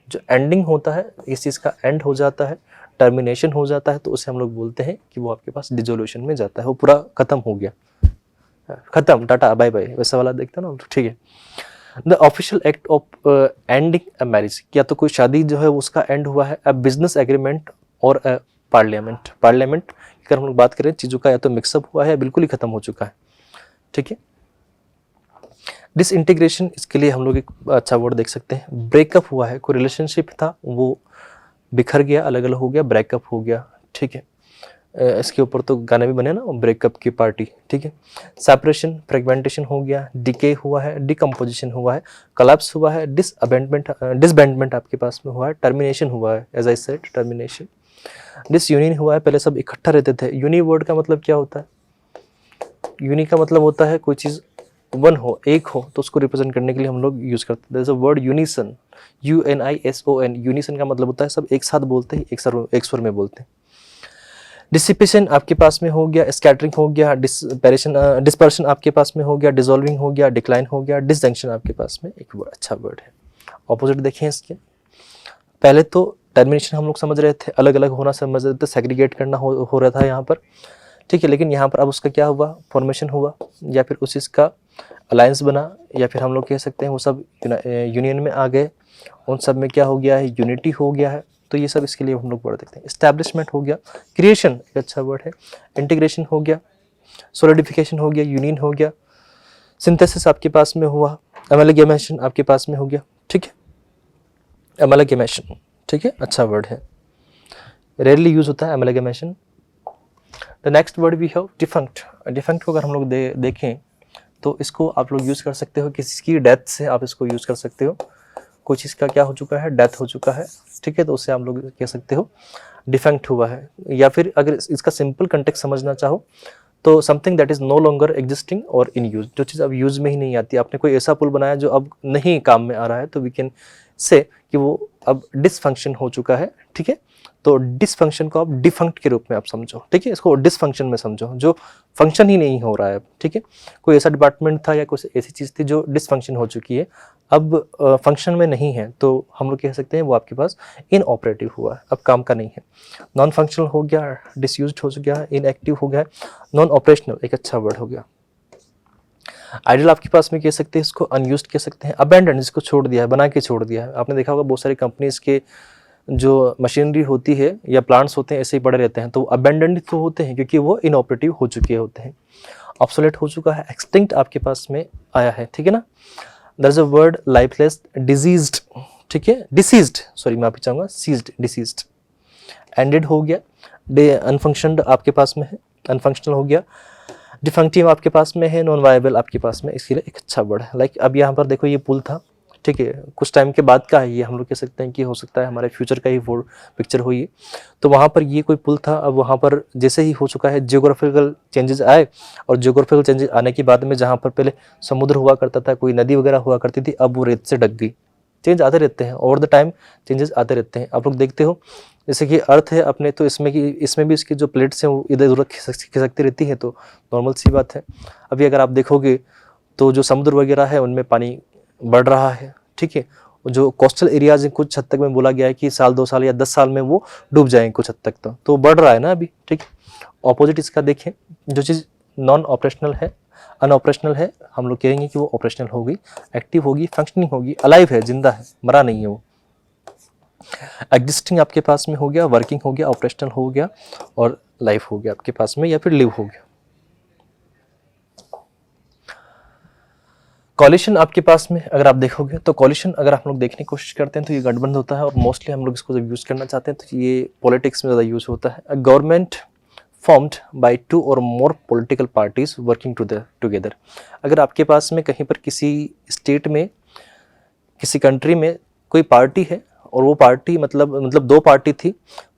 जो एंडिंग होता है, इस चीज़ का एंड हो जाता है, टर्मिनेशन हो जाता है, तो उसे हम लोग बोलते हैं कि वो आपके पास डिसोल्यूशन में जाता है, वो पूरा खत्म हो गया, खत्म, टाटा बाय बाय, वैसा वाला देखते हैं ना, ठीक है। The official act of ending a marriage, या तो कोई शादी जो है उसका एंड हुआ है, अ बिजनेस एग्रीमेंट और पार्लियामेंट। पार्लियामेंट अगर हम लोग बात करें चीज़ों का, या तो मिक्सअप हुआ है या बिल्कुल ही खत्म हो चुका है, ठीक है। डिसइंटीग्रेशन, इसके लिए हम लोग एक अच्छा वर्ड देख सकते हैं। ब्रेकअप हुआ है, कोई रिलेशनशिप था वो बिखर गया, अलग अलग हो गया, ब्रेकअप हो गया, ठीक है। इसके ऊपर तो गाने भी बने ना, ब्रेकअप की पार्टी, ठीक है। सेपरेशन, फ्रेगमेंटेशन हो गया, डिके हुआ है, डिकम्पोजिशन हुआ है, कोलैप्स हुआ है, डिसबैंडमेंट आपके पास में हुआ है, टर्मिनेशन हुआ है, एज आई सेड टर्मिनेशन। डिसयूनियन हुआ है, पहले सब इकट्ठा रहते थे। यूनि वर्ड का मतलब क्या होता है, यूनि का मतलब होता है कोई चीज़ वन हो, एक हो, तो उसको रिप्रेजेंट करने के लिए हम लोग यूज करते हैं। वर्ड यूनिसन, UNISON, यूनिसन का मतलब होता है सब एक साथ बोलते हैं, एक स्वर में बोलते हैं। डिसिपेशन आपके पास में हो गया, स्कैटरिंग हो गया, डिस्पर्शन आपके पास में हो गया, डिसॉल्विंग हो गया, डिक्लाइन हो गया, डिसजंक्शन आपके पास में एक अच्छा वर्ड है। ऑपोजिट देखें इसके, पहले तो टर्मिनेशन हम लोग समझ रहे थे, अलग अलग होना समझ रहे थे, सेग्रीगेट करना हो रहा था यहाँ पर, ठीक है। लेकिन यहाँ पर अब उसका क्या हुआ, फॉर्मेशन हुआ, या फिर उस इसका अलायंस बना, या फिर हम लोग कह सकते हैं वो सब यूनियन में आ गए, उन सब में क्या हो गया है, यूनिटी हो गया है। तो ये सब इसके लिए हम लोग वर्ड देखते हैं। एस्टैब्लिशमेंट हो गया, क्रिएशन एक अच्छा वर्ड है, इंटीग्रेशन हो गया, सोलिडिफिकेशन हो गया, यूनियन हो गया, सिंथेसिस आपके पास में हुआ, अमेलगमेशन आपके पास में हो गया, ठीक है। अमेलगमेशन, ठीक है, अच्छा वर्ड है, रेयरली यूज होता है amalgamation. The next word we have defunct. Defunct को अगर हम लोग देखें तो इसको आप लोग यूज़ कर सकते हो, किसी की डेथ से आप इसको यूज़ कर सकते हो। कोई चीज़ का क्या हो चुका है, डेथ हो चुका है, ठीक है, तो उससे आप लोग कह सकते हो डिफंक्ट हुआ है। या फिर अगर इसका सिंपल कंटेक्स्ट समझना चाहो तो something that is no longer existing और इन यूज, जो चीज़ अब यूज़ में ही नहीं आती। आपने कोई ऐसा पुल बनाया जो अब नहीं काम में आ रहा है, तो वी कैन से कि वो अब डिसफंक्शन हो चुका है, ठीक है। तो डिसफंक्शन को आप डिफंक्ट के रूप में आप समझो, ठीक है, इसको डिसफंक्शन में समझो, जो फंक्शन ही नहीं हो रहा है, ठीक है। कोई ऐसा डिपार्टमेंट था या कोई ऐसी चीज़ थी जो डिसफंक्शन हो चुकी है, अब फंक्शन में नहीं है, तो हम लोग कह सकते हैं वो आपके पास इनऑपरेटिव हुआ है, अब काम का नहीं है। नॉन फंक्शनल हो गया, डिसयूज्ड हो गया, इनएक्टिव हो गया, नॉन ऑपरेशनल एक अच्छा वर्ड हो गया। आइडल आपके पास में कह सकते हैं, इसको अनयूज्ड कह सकते हैं। अबैंडन, जिसको छोड़ दिया है, बना के छोड़ दिया है। आपने देखा होगा बहुत सारी कंपनीज के जो मशीनरी होती है या प्लांट्स होते हैं ऐसे ही पड़े रहते हैं, तो अबैंडन्ड तो होते हैं क्योंकि वो इनऑपरेटिव हो चुके होते हैं, ऑब्सोलेट हो चुका है, एक्सटिंक्ट आपके पास में आया है, ठीक है ना। There is a word lifeless, deceased, ठीक है, डिसीज्ड, सॉरी माफी चाहूंगा, सीज्ड, डिसीज्ड, एंडेड हो गया, अनफंक्शनड आपके पास में है, अनफंक्शनल हो गया, डिफंक्टिव आपके पास में है, नॉन वायबल आपके पास में, इसके लिए एक अच्छा वर्ड है। लाइक अब यहाँ पर देखो ये पुल था, ठीक है, कुछ टाइम के बाद का है ये, हम लोग कह सकते हैं कि हो सकता है हमारे फ्यूचर का ही वो पिक्चर हो ये। तो वहाँ पर ये कोई पुल था, अब वहाँ पर जैसे ही हो चुका है जियोग्राफिकल चेंजेस आए, और जियोग्राफिकल चेंजेस आने के बाद में जहाँ पर पहले समुद्र हुआ करता था, कोई नदी वगैरह हुआ करती थी, अब वो रेत से ढक गई। चेंज आते रहते हैं, ओवर द टाइम चेंजेस आते रहते हैं। आप लोग देखते हो जैसे कि अर्थ है अपने, तो इसमें भी इसकी जो प्लेट्स हैं वो इधर उधर खिसकती रहती है, तो नॉर्मल सी बात है। अभी अगर आप देखोगे तो जो समुद्र वगैरह है उनमें पानी बढ़ रहा है, ठीक है। जो कोस्टल एरियाज हैं कुछ हद तक में बोला गया है कि साल 2 साल या 10 साल में वो डूब जाएंगे कुछ हद तक, तो बढ़ रहा है ना अभी, ठीक। ऑपोजिट इसका देखें, जो चीज़ नॉन ऑपरेशनल है, अनऑपरेशनल है, हम लोग कहेंगे कि वो ऑपरेशनल होगी, एक्टिव होगी, फंक्शनिंग होगी, अलाइव है, जिंदा है, मरा नहीं है वो। एग्जिस्टिंग आपके पास में हो गया, वर्किंग हो गया, ऑपरेशनल हो गया, और लाइफ हो गया आपके पास में, या फिर लिव हो गया। कॉलिशन आपके पास में अगर आप देखोगे तो कॉलिशन अगर हम लोग देखने की कोशिश करते हैं तो ये गठबंधन होता है, और मोस्टली हम लोग इसको जब यूज़ करना चाहते हैं तो ये पॉलिटिक्स में ज़्यादा यूज़ होता है। गवर्नमेंट फॉर्म्ड बाय 2 और मोर पॉलिटिकल पार्टीज वर्किंग टुगेदर। अगर आपके पास में कहीं पर किसी स्टेट में, किसी कंट्री में कोई पार्टी है, और वो पार्टी मतलब 2 पार्टी थी,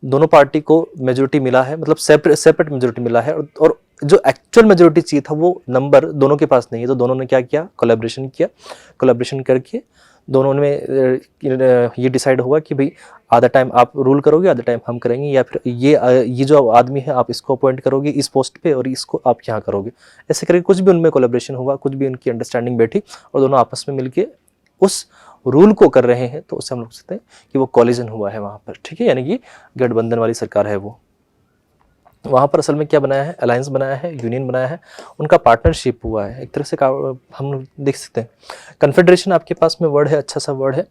दोनों पार्टी को मेजोरिटी मिला है, मतलब सेपरेट मेजोरिटी मिला है, और जो एक्चुअल मेजोरिटी चाहिए था वो नंबर दोनों के पास नहीं है, तो दोनों ने क्या किया, कोलैबोरेशन किया। कोलैबोरेशन करके दोनों में ये डिसाइड हुआ कि भाई आधा टाइम आप रूल करोगे, आधा टाइम हम करेंगे, या फिर ये जो आदमी है आप इसको अपॉइंट करोगे इस पोस्ट पे, और इसको आप यहाँ करोगे। ऐसे करके कुछ भी उनमें कोलैबोरेशन हुआ, कुछ भी उनकी अंडरस्टैंडिंग बैठी, और दोनों आपस में मिलके उस रूल को कर रहे हैं, तो उससे हम लोग सकते हैं कि वो कॉलिजन हुआ है वहाँ पर, ठीक है, यानी कि गठबंधन वाली सरकार है वो। वहाँ पर असल में क्या बनाया है, अलायंस बनाया है, यूनियन बनाया है, उनका पार्टनरशिप हुआ है, एक तरह से हम लोग देख सकते हैं। कन्फेडरेशन आपके पास में वर्ड है, अच्छा सा वर्ड है।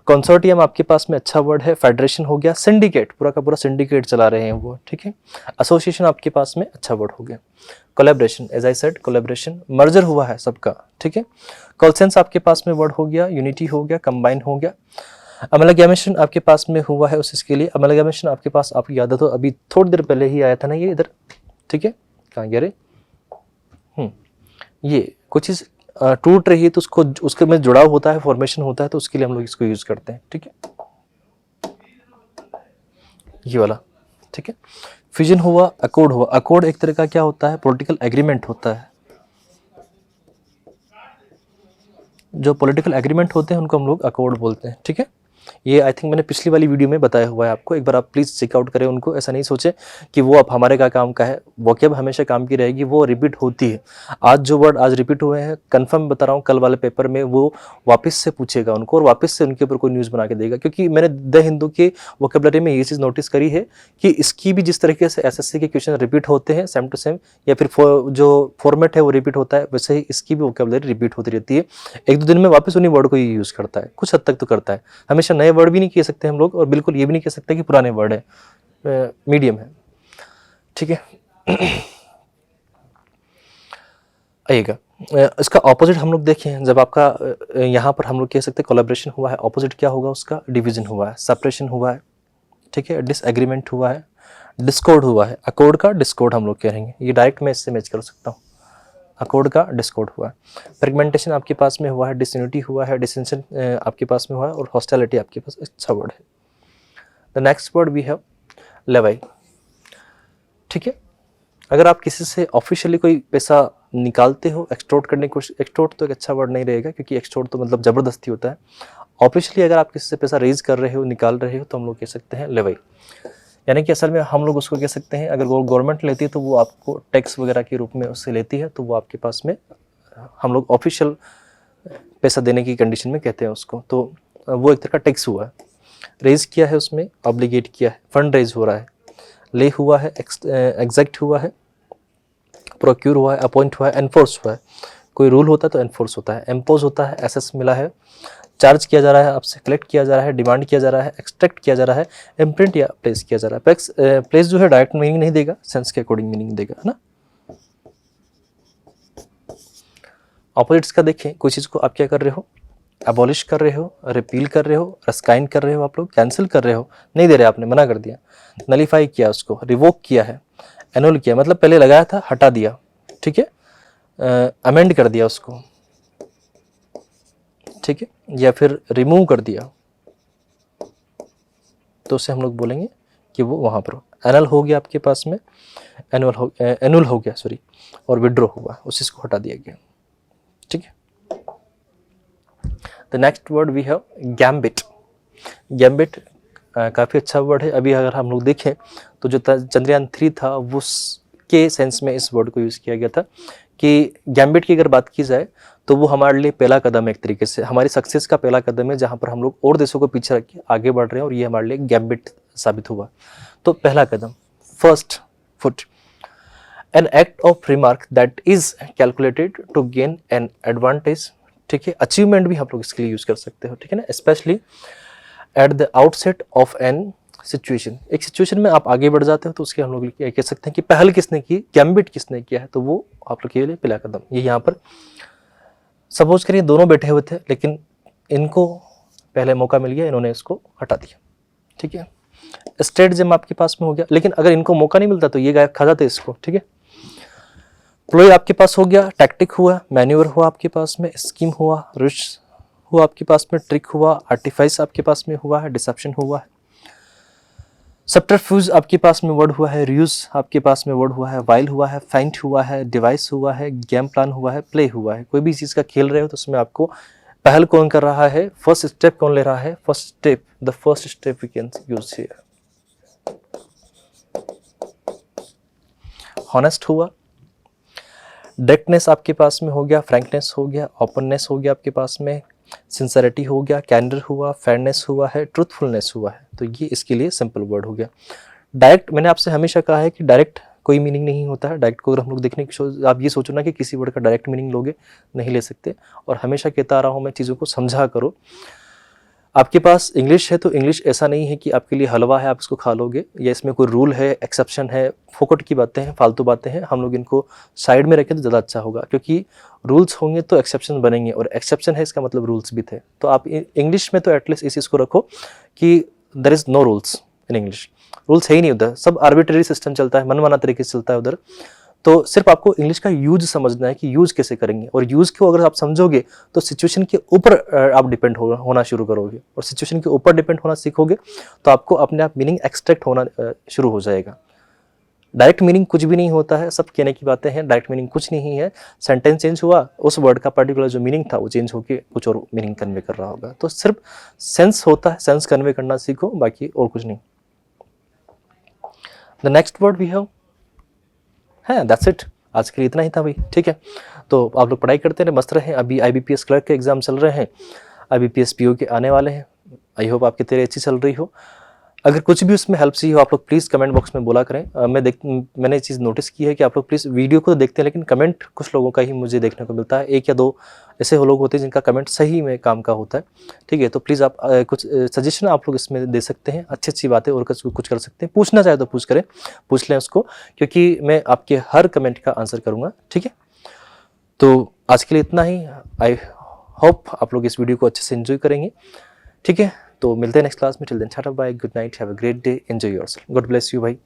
कंसोर्टियम आपके पास में अच्छा वर्ड है। फेडरेशन हो गया। सिंडिकेट, पूरा का पूरा सिंडिकेट चला रहे हैं वो, ठीक है। एसोसिएशन आपके पास में अच्छा वर्ड हो गया। Collaboration, as I said, collaboration, merger हुआ है सबका, ठीक है। कॉन्सेंस आपके पास में वर्ड हो गया, यूनिटी हो गया, कंबाइन हो गया। अमलगैमेशन आपके पास में हुआ है, उस इसके लिए अमलगैमेशन आपके पास, आपको याद है तो अभी थोड़ी देर पहले ही आया था ना ये इधर, ठीक है, कहाँ गया रे, ये कुछ चीज़ टूट रही है तो उसको, उसके में जुड़ाव होता है, फॉर्मेशन होता है, तो उसके लिए हम लोग इसको यूज करते हैं, ठीक है, ये वाला, ठीक है। फ्यूजन हुआ, अकॉर्ड हुआ। अकॉर्ड एक तरह का क्या होता है, पॉलिटिकल एग्रीमेंट होता है। जो पॉलिटिकल एग्रीमेंट होते हैं उनको हम लोग अकॉर्ड बोलते हैं, ठीक है। ये आई थिंक मैंने पिछली वाली वीडियो में बताया हुआ है आपको, एक बार आप प्लीज़ चेकआउट करें उनको। ऐसा नहीं सोचें कि वो अब हमारे का काम का है, वोकैब हमेशा काम की रहेगी, वो रिपीट होती है। आज जो वर्ड आज रिपीट हुए हैं, कंफर्म बता रहा हूँ, कल वाले पेपर में वो वापस से पूछेगा उनको, और वापस से उनके ऊपर कोई न्यूज़ बना के देगा, क्योंकि मैंने द हिंदू के वोकेबलरी में ये चीज़ नोटिस करी है कि इसकी भी जिस तरीके से एसएससी के क्वेश्चन रिपीट होते हैं सेम टू सेम, या फिर जो फॉर्मेट है वो रिपीट होता है, वैसे ही इसकी भी वोकेबलरी रिपीट होती रहती है। 1-2 दिन में वापस उन्हीं वर्ड को ही यूज़ करता है, कुछ हद तक तो करता है। हमेशा नए वर्ड भी नहीं कह सकते हम लोग, और बिल्कुल ये भी नहीं कह सकते कि पुराने वर्ड है, मीडियम है, ठीक है। आइएगा, इसका ऑपोजिट हम लोग देखें, जब आपका यहाँ पर हम लोग कह सकते हैं कोलैबोरेशन हुआ है, ऑपोजिट क्या होगा उसका, डिवीजन हुआ है, सेपरेशन हुआ है, ठीक है, डिसएग्रीमेंट हुआ है, डिस्कॉर्ड हुआ है। अकॉर्ड का डिस्कॉर्ड हम लोग कहेंगे, ये डायरेक्ट मैं इससे मैच कर सकता हूँ। अकॉर्ड का डिस्कॉर्ड हुआ है। फ्रेगमेंटेशन आपके पास में हुआ है, डिसयूनिटी हुआ है, डिसेंशन आपके पास में हुआ है, और हॉस्टिलिटी आपके पास अच्छा वर्ड है। The next word we have levy, ठीक है। अगर आप किसी से ऑफिशियली कोई पैसा निकालते हो, एक्सटोर्ट करने की कोशिश, एक्सटोर्ट तो एक अच्छा वर्ड नहीं रहेगा, क्योंकि एक्सटोर्ट तो मतलब ज़बरदस्ती होता है। ऑफिशियली अगर आप किसी से पैसा रेज कर रहे हो, निकाल रहे हो, तो हम लोग कह सकते हैं लेवाई। यानी कि असल में हम लोग उसको कह सकते हैं, अगर गवर्नमेंट लेती है तो वो आपको टैक्स वगैरह के रूप में उससे लेती है, तो वो आपके पास में हम लोग ऑफिशियल पैसा देने की कंडीशन में कहते हैं उसको। तो वो एक तरह का टैक्स हुआ है, रेज किया है, उसमें ऑब्लिगेट किया है, फंड रेज हो रहा है, ले हुआ है, एग्जैक्ट हुआ है, प्रोक्यूर हुआ है, अपॉइंट हुआ है, एनफोर्स हुआ है। कोई रूल होता है तो एनफोर्स होता है, एम्पोज होता है, एसेस मिला है, चार्ज किया जा रहा है, आपसे कलेक्ट किया जा रहा है, डिमांड किया जा रहा है, एक्सट्रैक्ट किया जा रहा है, इम्प्रिंट या प्लेस किया जा रहा है। प्लेस जो है डायरेक्ट मीनिंग नहीं देगा, सेंस के अकॉर्डिंग मीनिंग देगा, है ना। ऑपोजिट्स का देखें, कोई चीज़ को आप क्या कर रहे हो, अबॉलिश कर रहे हो, रिपील कर रहे हो, रस्काइन कर रहे हो, आप लोग कैंसिल कर रहे हो, नहीं दे रहे, आपने मना कर दिया, नलीफाई किया उसको, रिवोक किया है, एनुअल किया, मतलब पहले लगाया था हटा दिया, ठीक है, अमेंड कर दिया उसको, ठीक है, या फिर रिमूव कर दिया, तो उसे हम लोग बोलेंगे कि वो वहाँ पर एनल हो गया आपके पास में, एनुअल हो गया सॉरी, और विड्रॉ हुआ, उस चीज़ को हटा दिया गया, ठीक है। The next word we have gambit. Gambit काफ़ी अच्छा वर्ड है। अभी अगर हम लोग देखें तो जो चंद्रयान 3 था वो के सेंस में इस वर्ड को यूज़ किया गया था कि गैम्बिट की अगर बात की जाए तो वो हमारे लिए पहला कदम है, एक तरीके से हमारी सक्सेस का पहला कदम है, जहाँ पर हम लोग और देशों को पीछे रख के आगे बढ़ रहे हैं, और ये हमारे लिए गैम्बिट साबित हुआ। तो पहला कदम, first foot, an act of remark that is calculated to gain an advantage, ठीक है। अचीवमेंट भी हम लोग इसके लिए यूज कर सकते हो, ठीक है ना, especially at the outset of an situation. एक सिचुएशन में आप आगे बढ़ जाते हो तो उसके हम लोग कह सकते हैं कि पहल किसने की, गैम्बिट किसने किया है, तो वो आप लोग के लिए पहला कदम। ये यहाँ पर सपोज करिए दोनों बैठे हुए थे, लेकिन इनको पहले मौका मिल गया, इन्होंने इसको हटा दिया, ठीक है। स्टेट जेम आपके पास में हो गया, लेकिन अगर इनको मौका नहीं मिलता तो ये गायब खा जाते इसको, ठीक है। प्लोई आपके पास हो गया, टैक्टिक हुआ, मैन्यूवर हुआ आपके पास में, स्कीम हुआ, रिच हुआ आपके पास में, ट्रिक हुआ, आर्टिफाइस आपके पास में हुआ है, डिसेप्शन हुआ है, सब्टरफ्यूज आपके पास में वर्ड हुआ है, रियूज आपके पास में वर्ड हुआ है, वाइल हुआ है, फेंट हुआ है, डिवाइस हुआ है, गेम प्लान हुआ है, प्ले हुआ है। कोई भी चीज़ का खेल रहे हो तो उसमें आपको पहल कौन कर रहा है, फर्स्ट स्टेप कौन ले रहा है, first step, the first step we can use here. Honest हुआ, डायरेक्टनेस आपके पास में हो गया, फ्रैंकनेस हो गया, ओपननेस हो गया आपके पास में, सिंसेरिटी हो गया, कैंडर हुआ, फेयरनेस हुआ है, ट्रूथफुलनेस हुआ है। तो ये इसके लिए सिंपल वर्ड हो गया। डायरेक्ट, मैंने आपसे हमेशा कहा है कि डायरेक्ट कोई मीनिंग नहीं होता है। डायरेक्ट को अगर हम लोग देखने की आप ये सोचो ना कि किसी वर्ड का डायरेक्ट मीनिंग लोगे, नहीं ले सकते। और हमेशा कहता आ रहा हूँ मैं, चीज़ों को समझा करो। आपके पास इंग्लिश है तो इंग्लिश ऐसा नहीं है कि आपके लिए हलवा है आप इसको खा लोगे, या इसमें कोई रूल है, एक्सेप्शन है, फोकट की बातें हैं, फालतू बातें हैं। हम लोग इनको साइड में रखें तो ज़्यादा अच्छा होगा, क्योंकि रूल्स होंगे तो एक्सेप्शन बनेंगे, और एक्सेप्शन है इसका मतलब रूल्स भी थे। तो आप इंग्लिश में तो एटलीस्ट इस चीज़ को रखो कि there is no rules in English. Rules है ही नहीं उधर, सब आर्बिट्ररी सिस्टम चलता है, मनमाना तरीके से चलता है उधर। तो सिर्फ आपको इंग्लिश का यूज समझना है कि यूज कैसे करेंगे, और यूज को अगर आप समझोगे तो सिचुएशन के ऊपर आप डिपेंड होना शुरू करोगे, और सिचुएशन के ऊपर डिपेंड होना सीखोगे तो आपको अपने आप मीनिंग एक्सट्रैक्ट होना शुरू हो जाएगा। डायरेक्ट मीनिंग कुछ भी नहीं होता है, सब कहने की बातें हैं। डायरेक्ट मीनिंग कुछ नहीं है, सेंटेंस चेंज हुआ, उस वर्ड का पर्टिकुलर जो मीनिंग था वो चेंज होकर कुछ और मीनिंग कन्वे कर रहा होगा। तो सिर्फ सेंस होता है, सेंस कन्वे करना सीखो, बाकी और कुछ नहीं। The next word we have है, दैट्स इट। आज के लिए इतना ही था भाई, ठीक है। तो आप लोग पढ़ाई करते रहे, मस्त रहे। अभी IBPS क्लर्क के एग्जाम चल रहे हैं, IBPS PO के आने वाले हैं। आई होप आपकी तैयारी अच्छी चल रही हो। अगर कुछ भी उसमें हेल्प चाहिए हो आप लोग प्लीज़ कमेंट बॉक्स में बोला करें। मैंने ये चीज़ नोटिस की है कि आप लोग प्लीज़ वीडियो को तो देखते हैं, लेकिन कमेंट कुछ लोगों का ही मुझे देखने को मिलता है। 1 या 2 ऐसे लोग होते हैं जिनका कमेंट सही में काम का होता है, ठीक है। तो प्लीज़ आप कुछ सजेशन आप लोग इसमें दे सकते हैं, अच्छी अच्छी बातें और कुछ कर सकते हैं। पूछना चाहे तो पूछ लें उसको, क्योंकि मैं आपके हर कमेंट का आंसर करूँगा, ठीक है। तो आज के लिए इतना ही। आई होप आप लोग इस वीडियो को अच्छे से एंजॉय करेंगे, ठीक है। तो मिलते हैं नेक्स्ट क्लास में। Till then tata bye, good night, have a great day, enjoy yourself, God bless you भाई।